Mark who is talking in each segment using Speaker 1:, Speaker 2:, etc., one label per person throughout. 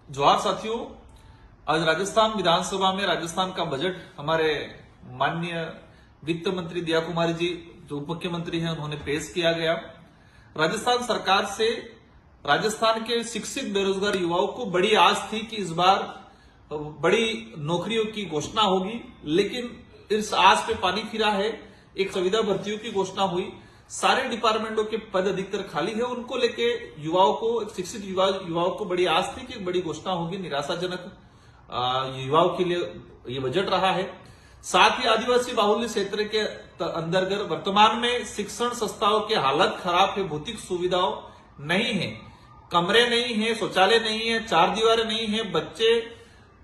Speaker 1: जोहार साथियों। आज राजस्थान विधानसभा में राजस्थान का बजट हमारे माननीय वित्त मंत्री दिया कुमारी जी जो उप मुख्यमंत्री हैं उन्होंने पेश किया गया। राजस्थान सरकार से राजस्थान के शिक्षित बेरोजगार युवाओं को बड़ी आस थी कि इस बार बड़ी नौकरियों की घोषणा होगी, लेकिन इस आस पे पानी फिरा है। एक संविदा भर्तियों की घोषणा हुई, सारे डिपार्टमेंटों के पद अधिकतर खाली है, उनको लेके युवाओं को, शिक्षित युवाओं को बड़ी आस थी कि बड़ी घोषणा होगी। निराशाजनक युवाओं के लिए ये बजट रहा है। साथ ही आदिवासी बाहुल्य क्षेत्र के अंतर्गत वर्तमान में शिक्षण संस्थाओं की हालत खराब है, भौतिक सुविधाओं नहीं है, कमरे नहीं है, शौचालय नहीं है, चार दीवारें नहीं है, बच्चे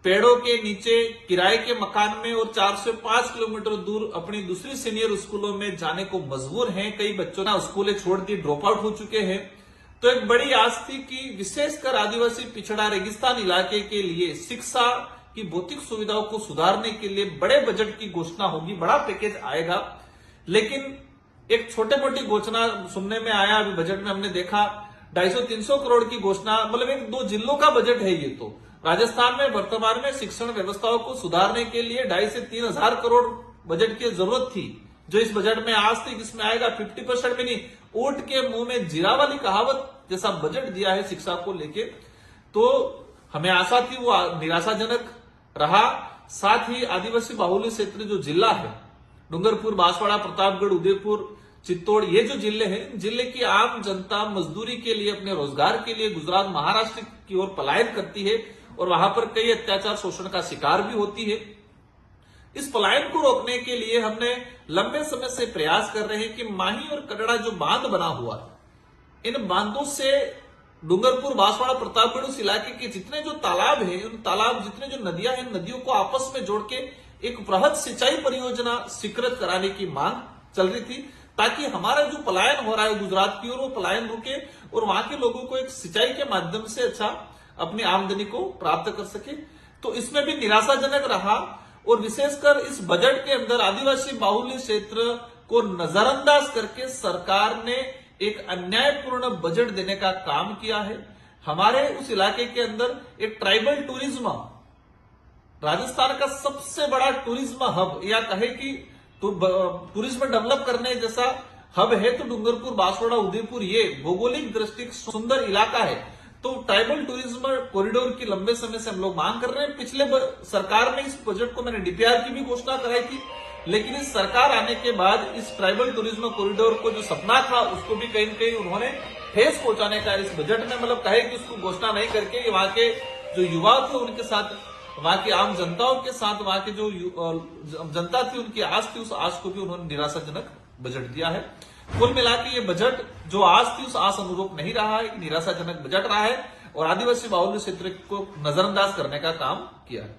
Speaker 1: पेड़ों के नीचे किराए के मकान में और 4 से 5 किलोमीटर दूर अपनी दूसरी सीनियर स्कूलों में जाने को मजबूर हैं। कई बच्चों ने स्कूलें छोड़ दी, ड्रॉप आउट हो चुके हैं। तो एक बड़ी आस थी कि विशेषकर आदिवासी पिछड़ा रेगिस्तान इलाके के लिए शिक्षा की भौतिक सुविधाओं को सुधारने के लिए बड़े बजट की घोषणा होगी, बड़ा पैकेज आएगा। लेकिन एक छोटे मोटी घोषणा सुनने में आया। अभी बजट में हमने देखा 250-300 करोड़ की घोषणा, मतलब एक 2 जिलों का बजट है ये। तो राजस्थान में वर्तमान में शिक्षण व्यवस्थाओं को सुधारने के लिए 2,500 से 3,000 करोड़ बजट की जरूरत थी, जो इस बजट में आज थी। इसमें आएगा 50% भी नहीं। ऊंट के मुंह में जीरा वाली कहावत जैसा बजट दिया है शिक्षा को लेके। तो हमें आशा थी, वो निराशाजनक रहा। साथ ही आदिवासी बाहुल्य क्षेत्र जो जिला है, डूंगरपुर, बांसवाड़ा, प्रतापगढ़, उदयपुर, चित्तौड़, ये जो जिले हैं, जिले की आम जनता मजदूरी के लिए, अपने रोजगार के लिए गुजरात, महाराष्ट्र की ओर पलायन करती है और वहां पर कई अत्याचार, शोषण का शिकार भी होती है। इस पलायन को रोकने के लिए हमने लंबे समय से प्रयास कर रहे हैं कि माही और कटड़ा जो बांध बना हुआ है, इन बांधों से डूंगरपुर, बांसवाड़ा, प्रतापगढ़ उस इलाके के जितने जो तालाब है, उन तालाब, जितने जो नदियां हैं, नदियों को आपस में जोड़ के एक बृहद सिंचाई परियोजना स्वीकृत कराने की मांग चल रही थी, ताकि हमारा जो पलायन हो रहा है गुजरात की ओर, वो पलायन रुके और वहां के लोगों को एक सिंचाई के माध्यम से अच्छा अपनी आमदनी को प्राप्त कर सके। तो इसमें भी निराशाजनक रहा। और विशेषकर इस बजट के अंदर आदिवासी बाहुल्य क्षेत्र को नजरअंदाज करके सरकार ने एक अन्यायपूर्ण बजट देने का काम किया है। हमारे उस इलाके के अंदर एक ट्राइबल टूरिज्म, राजस्थान का सबसे बड़ा टूरिज्म हब, या कहे कि टूरिज्म डेवलप करने जैसा हब है, तो डूंगरपुर, बांसवाड़ा, उदयपुर ये भौगोलिक दृष्टि सुंदर इलाका है। तो ट्राइबल टूरिज्म कॉरिडोर की लंबे समय से हम लोग मांग कर रहे हैं। पिछले सरकार में इस बजट को, मैंने डीपीआर की भी घोषणा कराई थी, लेकिन इस सरकार आने के बाद इस ट्राइबल टूरिज्म कॉरिडोर को जो सपना था, उसको भी कहीं न कहीं उन्होंने ठेस पहुंचाने का इस बजट में, मतलब कहे कि उसको घोषणा नहीं करके वहां के जो युवा थे उनके साथ, वहां की आम जनताओं के साथ, वहां की जो जनता थी उनकी आस थी, उस आस को भी उन्होंने निराशाजनक बजट दिया है। कुल मिला के ये बजट जो आस थी उस आस अनुरूप नहीं रहा है, निराशाजनक बजट रहा है और आदिवासी बाहुल्य क्षेत्र को नजरअंदाज करने का काम किया है।